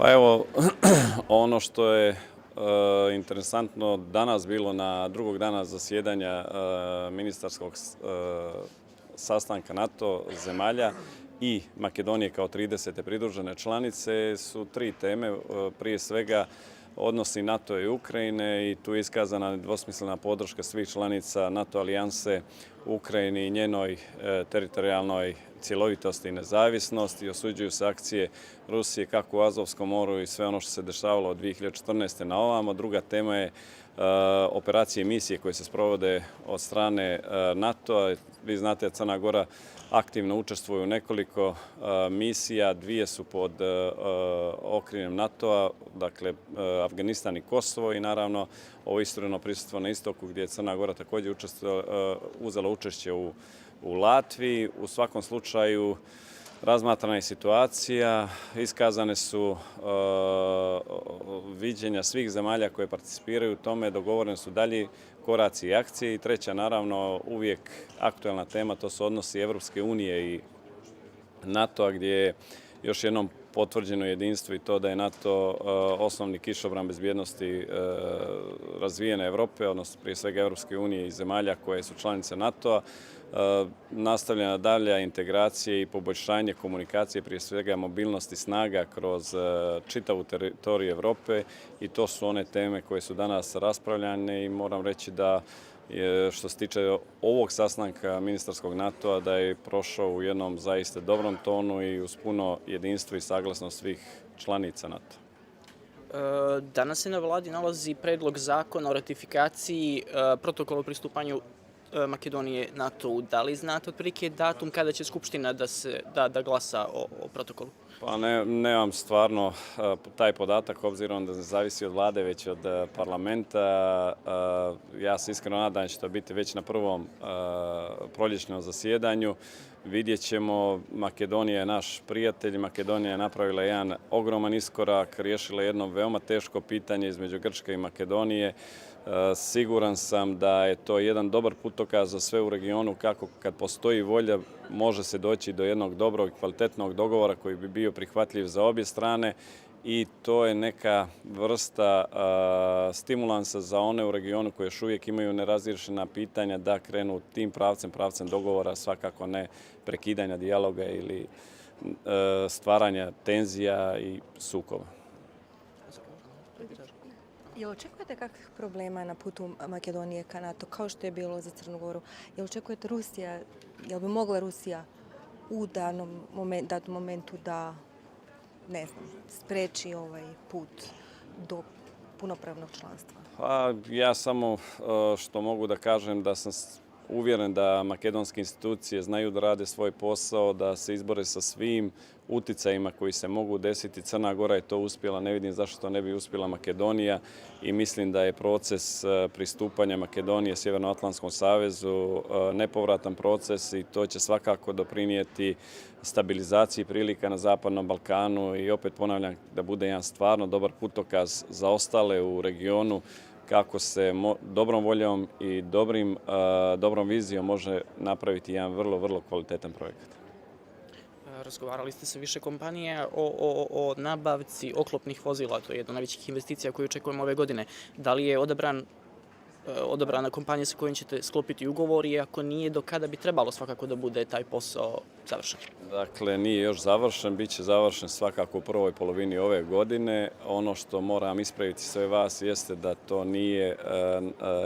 Pa evo, ono što je interesantno danas bilo na drugog dana zasjedanja ministarskog sastanka NATO zemalja i Makedonije kao 30. pridružene članice su tri teme. Prije svega odnosi NATO i Ukrajine i tu je iskazana nedvosmislena podrška svih članica NATO alijanse Ukrajini i njenoj teritorijalnoj cjelovitosti i nezavisnosti. Osuđuju se akcije Rusije kako u Azovskom moru i sve ono što se dešavalo od 2014. na ovamo. Druga tema je operacije i misije koje se sprovode od strane NATO-a. Vi znate da Crna Gora aktivno učestvuje u nekoliko misija, dvije su pod okriljem NATO-a, dakle Afganistan i Kosovo i naravno ovo istrojeno prisustvo na istoku gdje je Crna Gora također uzela učešće u Latviji. U svakom slučaju razmatrana je situacija, iskazane su viđenja svih zemalja koje participiraju u tome, dogovorene su dalji koraci i akcije i treća, naravno, uvijek aktuelna tema, to su odnosi Evropske unije i NATO-a gdje je još jednom potvrđeno jedinstvo i to da je NATO osnovni kišobran bezbjednosti razvijene Evrope, odnosno prije svega Evropske unije i zemalja koje su članice NATO-a. Nastavljena dalja integracija i poboljšanje komunikacije, prije svega mobilnosti snaga kroz čitavu teritoriju Evrope i to su one teme koje su danas raspravljane i moram reći da što se tiče ovog sastanka ministarskog NATO-a da je prošao u jednom zaista dobrom tonu i uz puno jedinstva i saglasnost svih članica NATO-a. Danas se na vladi nalazi predlog zakona o ratifikaciji protokola o pristupanju Makedonije NATO-u. Da li znate otprilike datum kada će Skupština da glasa o protokolu? Pa nemam stvarno taj podatak, obzirom da ne zavisi od vlade, već od parlamenta. Ja se iskreno nadam da će to biti već na prvom proljećnom zasjedanju. Vidjet ćemo, Makedonija je naš prijatelj, Makedonija je napravila jedan ogroman iskorak, riješila jedno veoma teško pitanje između Grčke i Makedonije. Siguran sam da je to jedan dobar putokaz za sve u regionu kako kad postoji volja može se doći do jednog dobrog i kvalitetnog dogovora koji bi bio prihvatljiv za obje strane i to je neka vrsta stimulansa za one u regionu koji još uvijek imaju nerazriješena pitanja da krenu tim pravcem dogovora, svakako ne prekidanja dijaloga ili stvaranja tenzija i sukoba. Jel očekujete kakvih problema na putu Makedonije ka NATO, kao što je bilo za Crnu Goru? Jel očekujete jel bi mogla Rusija u datom momentu da, ne znam, spreči ovaj put do punopravnog članstva? Pa ja samo što mogu da kažem da sam uvjeren da makedonske institucije znaju da rade svoj posao, da se izbore sa svim uticajima koji se mogu desiti. Crna Gora je to uspjela, ne vidim zašto to ne bi uspjela Makedonija i mislim da je proces pristupanja Makedonije Sjevernoatlantskom savezu nepovratan proces i to će svakako doprinijeti stabilizaciji prilika na Zapadnom Balkanu i opet ponavljam da bude jedan stvarno dobar putokaz za ostale u regionu kako se dobrom voljom i dobrom vizijom može napraviti jedan vrlo kvalitetan projekat. Razgovarali ste sa više kompanija o nabavci oklopnih vozila, to je jedna od najvećih investicija koju očekujemo ove godine. Da li je odabrana kompanija sa kojom ćete sklopiti ugovor i ako nije, do kada bi trebalo svakako da bude taj posao završen? Dakle, nije još završen, bit će završen svakako u prvoj polovini ove godine. Ono što moram ispraviti sve vas jeste da to nije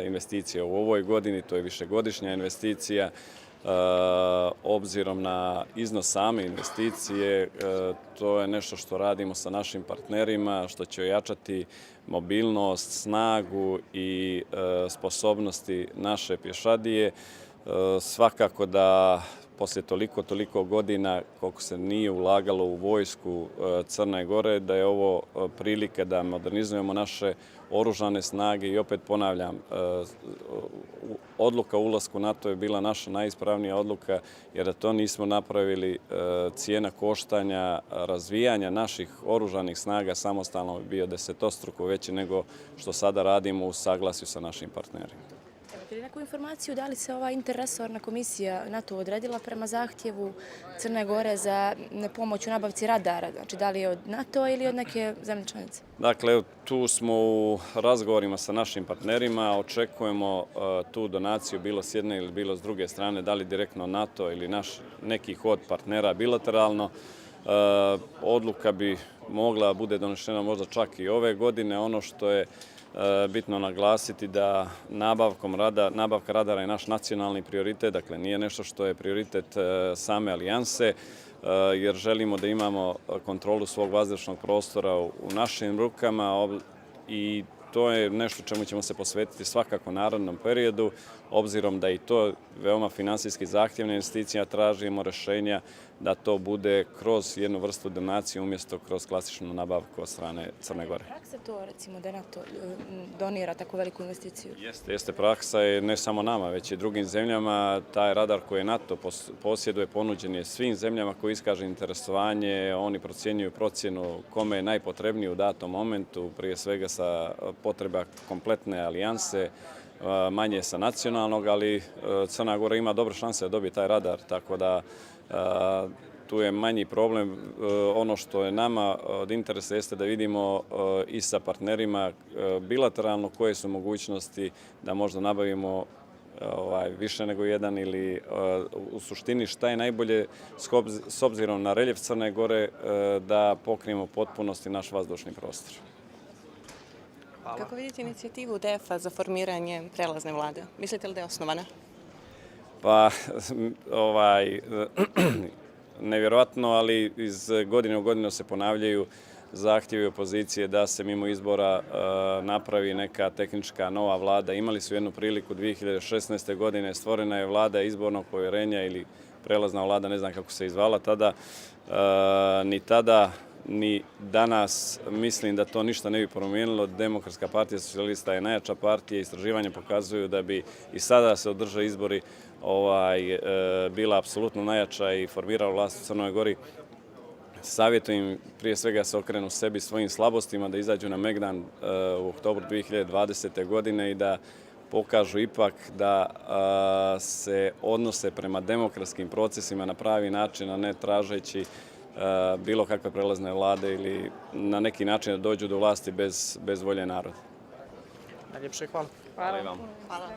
investicija u ovoj godini, to je višegodišnja investicija. Obzirom na iznos same investicije, to je nešto što radimo sa našim partnerima, što će ojačati mobilnost, snagu i sposobnosti naše pješadije. Svakako da poslije toliko godina koliko se nije ulagalo u vojsku Crne Gore, da je ovo prilika da modernizujemo naše oružane snage i opet ponavljam, odluka o ulasku u NATO je bila naša najispravnija odluka jer da to nismo napravili, cijena koštanja razvijanja naših oružanih snaga samostalno bi bio desetostruko veći nego što sada radimo u saglasju sa našim partnerima. Imate li neku informaciju da li se ova interresorna komisija NATO odredila prema zahtjevu Crne Gore za pomoć u nabavci radara? Znači, da li je od NATO ili od neke zemlje članice? Dakle, tu smo u razgovorima sa našim partnerima, očekujemo tu donaciju bilo s jedne ili bilo s druge strane, da li direktno NATO ili nekih od partnera bilateralno. Odluka bi mogla bude donešena možda čak i ove godine. Ono što je bitno naglasiti da nabavka radara je naš nacionalni prioritet, dakle nije nešto što je prioritet same alijanse, jer želimo da imamo kontrolu svog vazdušnog prostora u našim rukama i to je nešto čemu ćemo se posvetiti svakako u narednom periodu, obzirom da i to veoma finansijski zahtjevna investicija, tražimo rešenja da to bude kroz jednu vrstu donacije umjesto kroz klasičnu nabavku od strane Crne Gore. Praksa to, recimo, da NATO donira tako veliku investiciju? Jeste praksa je ne samo nama, već i drugim zemljama. Taj radar koji NATO posjeduje ponuđen je svim zemljama koji iskaže interesovanje. Oni procjenjuju procjenu kome je najpotrebniji u datom momentu, prije svega sa potreba kompletne alijanse, manje sa nacionalnog, ali Crna Gora ima dobre šanse da dobije taj radar, tako da tu je manji problem. Ono što je nama od interesa jeste da vidimo i sa partnerima bilateralno koje su mogućnosti da možda nabavimo više nego jedan ili u suštini šta je najbolje s obzirom na reljef Crne Gore da pokrijemo potpunosti naš vazdušni prostor. Kako vidite inicijativu DF-a za formiranje prelazne vlade? Mislite li da je osnovana? Pa, nevjerovatno, ali iz godine u godinu se ponavljaju zahtjevi opozicije da se mimo izbora napravi neka tehnička nova vlada. Imali su jednu priliku 2016. godine, stvorena je vlada izbornog povjerenja ili prelazna vlada, ne znam kako se izvala tada. Ni tada, ni danas mislim da to ništa ne bi promijenilo. Demokratska partija socijalista je najjača partija. Istraživanja pokazuju da bi i sada se održe izbori bila apsolutno najjača i formirala vlast u Crnoj Gori. Savjetujem im prije svega da se okrenu sebi svojim slabostima, da izađu na Megdan u oktobru 2020. godine i da pokažu ipak da se odnose prema demokratskim procesima na pravi način, a ne tražeći bilo kakve prelazne vlade ili na neki način da dođu do vlasti bez volje naroda. Najljepše hvala. Hvala i vam. Hvala.